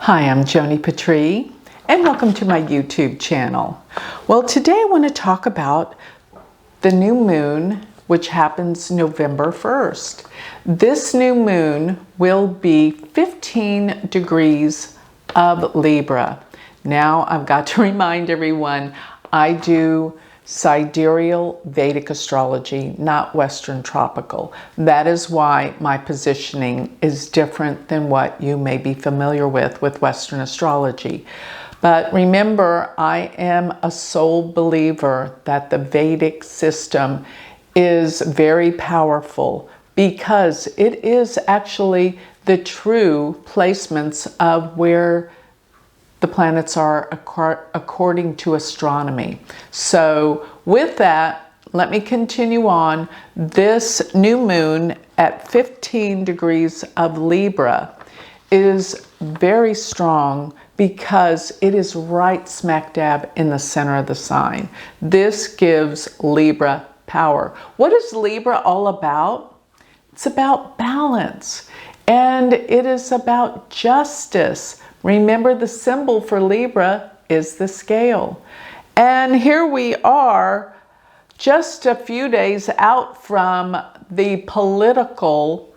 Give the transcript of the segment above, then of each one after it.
Hi, I'm Joni Patry, and welcome to my YouTube channel. Well, today I want to talk about the new moon, which happens November 1st. This new moon will be 15 degrees of Libra. Now, I've got to remind everyone, I do sidereal Vedic astrology, not Western tropical. That is why my positioning is different than what you may be familiar with Western astrology. But remember, I am a sole believer that the Vedic system is very powerful because it is actually the true placements of where the planets are according to astronomy. So with that, let me continue on. This new moon at 15 degrees of Libra is very strong because it is right smack dab in the center of the sign. This gives Libra power. What is Libra all about? It's about balance, and it is about justice. Remember, the symbol for Libra is the scale. And here we are, just a few days out from the political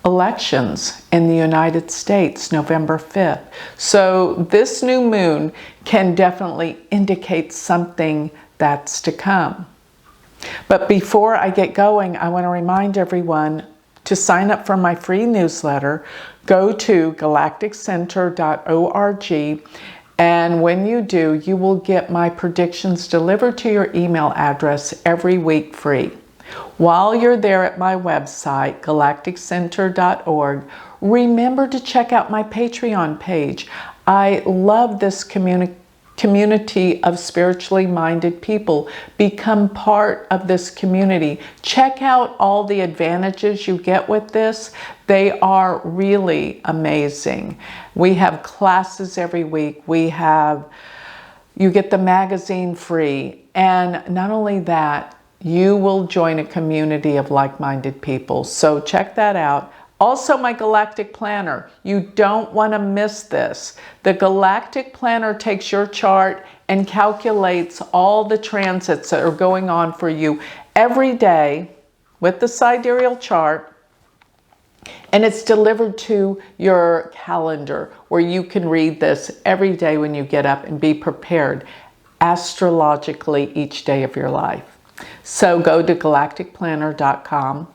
elections in the United States, November 5th. So this new moon can definitely indicate something that's to come. But before I get going, I want to remind everyone to sign up for my free newsletter. Go to galacticcenter.org, and when you do, you will get my predictions delivered to your email address every week free. While you're there at my website, galacticcenter.org, remember to check out my Patreon page. I love this community of spiritually minded people. Become part of this community. Check out all the advantages you get with this. They are really amazing. We have classes every week. You get the magazine free. And not only that, you will join a community of like-minded people. So check that out. Also, my Galactic Planner. You don't want to miss this. The Galactic Planner takes your chart and calculates all the transits that are going on for you every day with the sidereal chart, and it's delivered to your calendar where you can read this every day when you get up and be prepared astrologically each day of your life. So go to galacticplanner.com.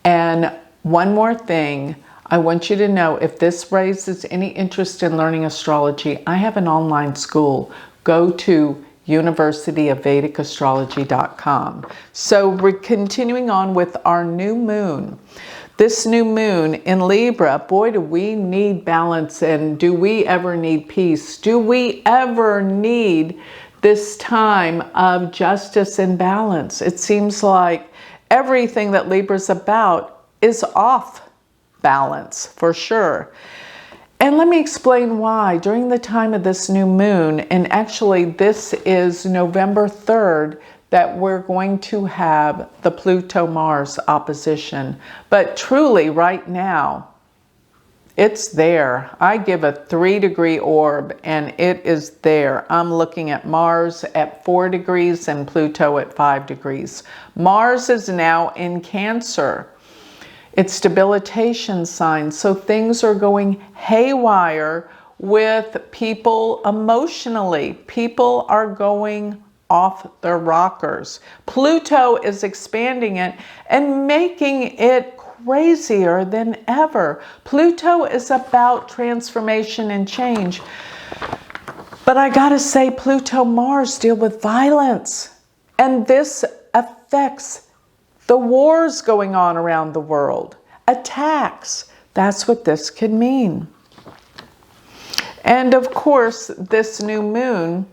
And one more thing, I want you to know, if this raises any interest in learning astrology, I have an online school. Go to universityofvedicastrology.com. So we're continuing on with our new moon. This new moon in Libra, boy, do we need balance, and do we ever need peace? Do we ever need this time of justice and balance? It seems like everything that Libra's about is off balance for sure. And let me explain why. During the time of this new moon, and actually this is November 3rd, that we're going to have the Pluto-Mars opposition. But truly right now, it's there. I give a 3-degree orb and it is there. I'm looking at Mars at 4 degrees and Pluto at 5 degrees. Mars is now in Cancer. It's debilitation signs, so things are going haywire with people emotionally. People are going off their rockers. Pluto is expanding it and making it crazier than ever. Pluto is about transformation and change. But I gotta say, Pluto-Mars deal with violence. And this affects the wars going on around the world, attacks. That's what this could mean. And of course, this new moon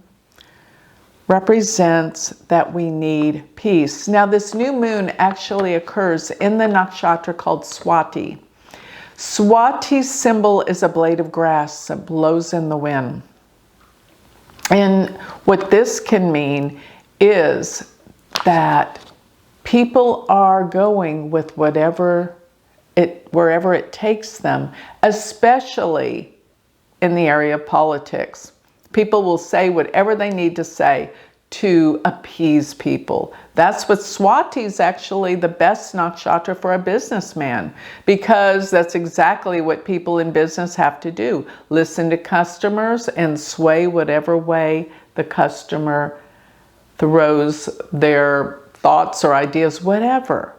represents that we need peace. Now, this new moon actually occurs in the nakshatra called Swati. Swati's symbol is a blade of grass that blows in the wind. And what this can mean is that people are going with whatever wherever it takes them, especially in the area of politics. People will say whatever they need to say to appease people. That's what Swati is actually the best nakshatra for a businessman, because that's exactly what people in business have to do. Listen to customers and sway whatever way the customer throws their thoughts or ideas, whatever.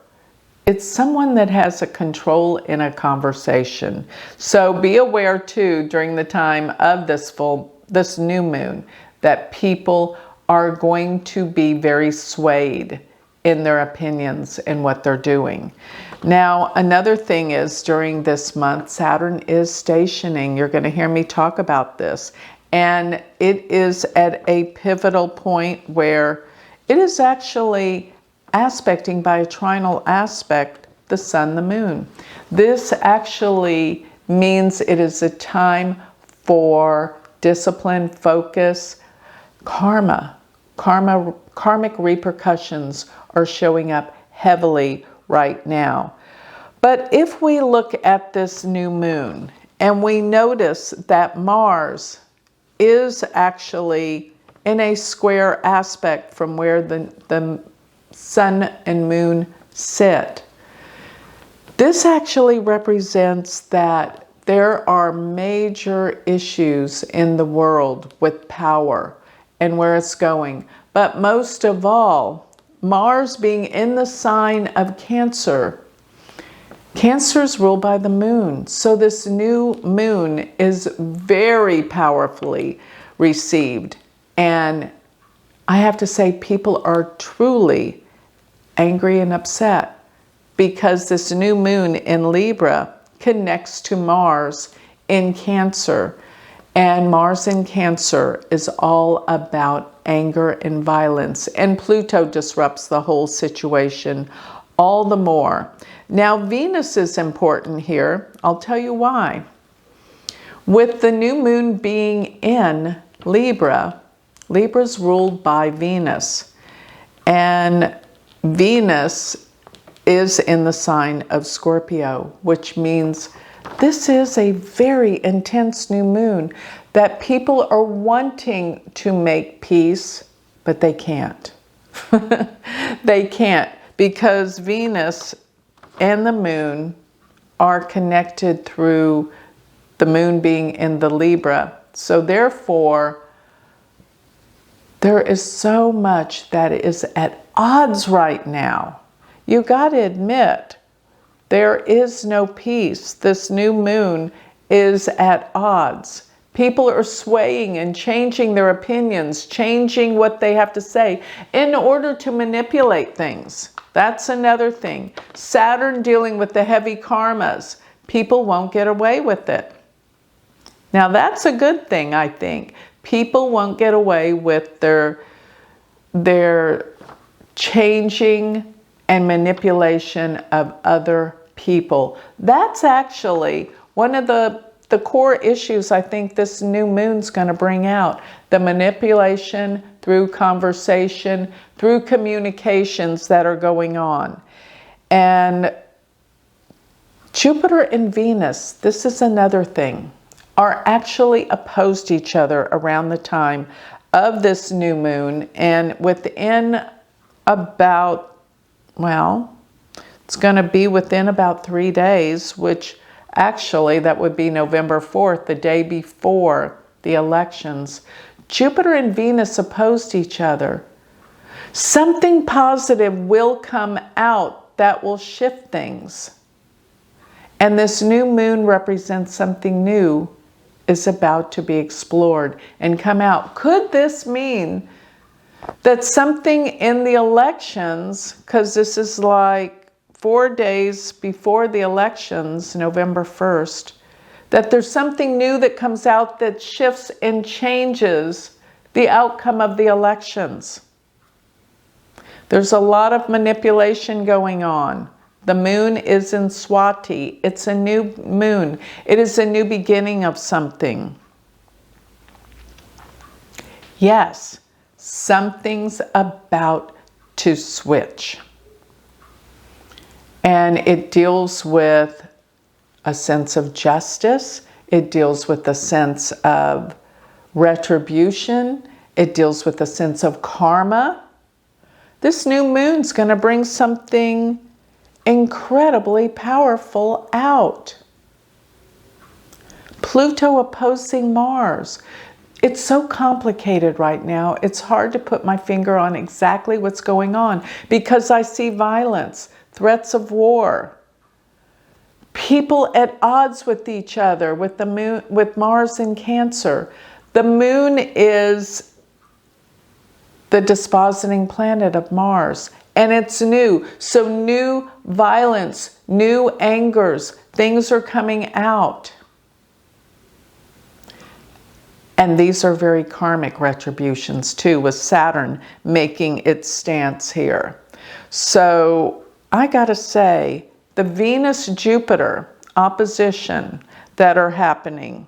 It's someone that has a control in a conversation. So be aware too, during the time of this new moon, that people are going to be very swayed in their opinions and what they're doing. Now, another thing is, during this month, Saturn is stationing. You're going to hear me talk about this. And it is at a pivotal point where it is actually aspecting by a trinal aspect the sun, the moon. This actually means it is a time for discipline, focus, karmic repercussions are showing up heavily right now. But if we look at this new moon and we notice that Mars is actually in a square aspect from where the sun and moon sit, this actually represents that there are major issues in the world with power and where it's going. But most of all, Mars being in the sign of Cancer, Cancer is ruled by the moon. So this new moon is very powerfully received. And I have to say, people are truly angry and upset because this new moon in Libra connects to Mars in Cancer. And Mars in Cancer is all about anger and violence. And Pluto disrupts the whole situation all the more. Now, Venus is important here. I'll tell you why. With the new moon being in Libra, Libra's ruled by Venus. And Venus is in the sign of Scorpio, which means this is a very intense new moon that people are wanting to make peace, but they can't. They can't, because Venus and the moon are connected through the moon being in the Libra. So therefore, there is so much that is at odds right now. You got to admit, there is no peace. This new moon is at odds. People are swaying and changing their opinions, changing what they have to say in order to manipulate things. That's another thing. Saturn dealing with the heavy karmas. People won't get away with it. Now that's a good thing, I think. People won't get away with their changing and manipulation of other people. That's actually one of the core issues I think this new moon's going to bring out. The manipulation through conversation, through communications that are going on. And Jupiter and Venus, this is another thing, are actually opposed to each other around the time of this new moon. And within about, well, it's going to be within about 3 days, which actually that would be November 4th, the day before the elections. Jupiter and Venus opposed each other. Something positive will come out that will shift things. And this new moon represents something new is about to be explored and come out. Could this mean that something in the elections, because this is like 4 days before the elections, November 1st, that there's something new that comes out that shifts and changes the outcome of the elections? There's a lot of manipulation going on. The moon is in Swati. It's a new moon. It is a new beginning of something. Yes, something's about to switch. And it deals with a sense of justice. It deals with a sense of retribution. It deals with a sense of karma. This new moon's going to bring something incredibly powerful out. Pluto opposing Mars. It's so complicated right now. It's hard to put my finger on exactly what's going on because I see violence, threats of war, people at odds with each other, with the moon, with Mars in Cancer. The moon is the dispositing planet of Mars, and it's new. So new violence, new angers, things are coming out. And these are very karmic retributions too, with Saturn making its stance here. So I gotta say, the Venus-Jupiter opposition that are happening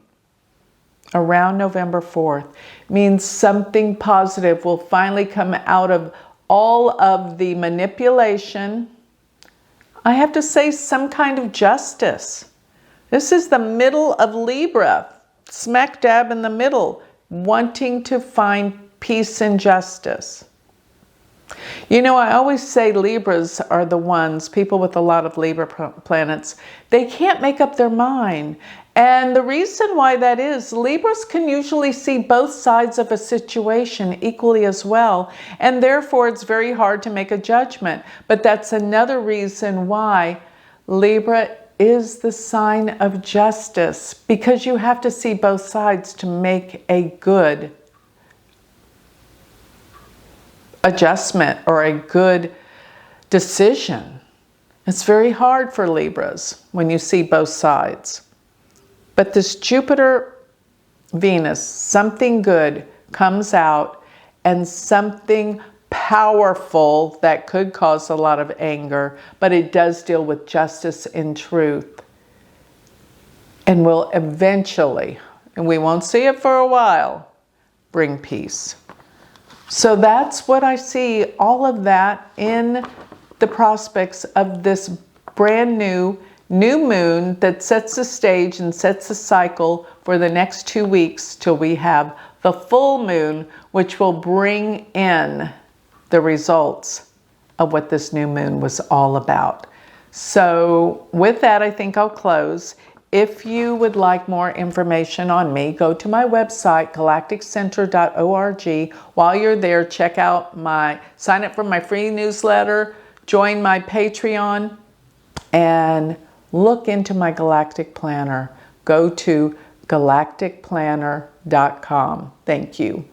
around November 4th means something positive will finally come out of all of the manipulation. I have to say, some kind of justice. This is the middle of Libra, smack dab in the middle, wanting to find peace and justice. You know, I always say Libras are the ones, people with a lot of Libra planets, they can't make up their mind. And the reason why that is, Libras can usually see both sides of a situation equally as well, and therefore it's very hard to make a judgment. But that's another reason why Libra is the sign of justice, because you have to see both sides to make a good adjustment or a good decision. It's very hard for Libras when you see both sides. But this Jupiter-Venus, something good comes out, and something powerful that could cause a lot of anger, but it does deal with justice and truth, and will eventually, and we won't see it for a while, bring peace. So that's what I see, all of that in the prospects of this brand new moon that sets the stage and sets the cycle for the next 2 weeks till we have the full moon, which will bring in the results of what this new moon was all about. So with that, I think I'll close. If you would like more information on me, go to my website, galacticcenter.org. While you're there, check out sign up for my free newsletter, join my Patreon, and look into my Galactic Planner. Go to galacticplanner.com. Thank you.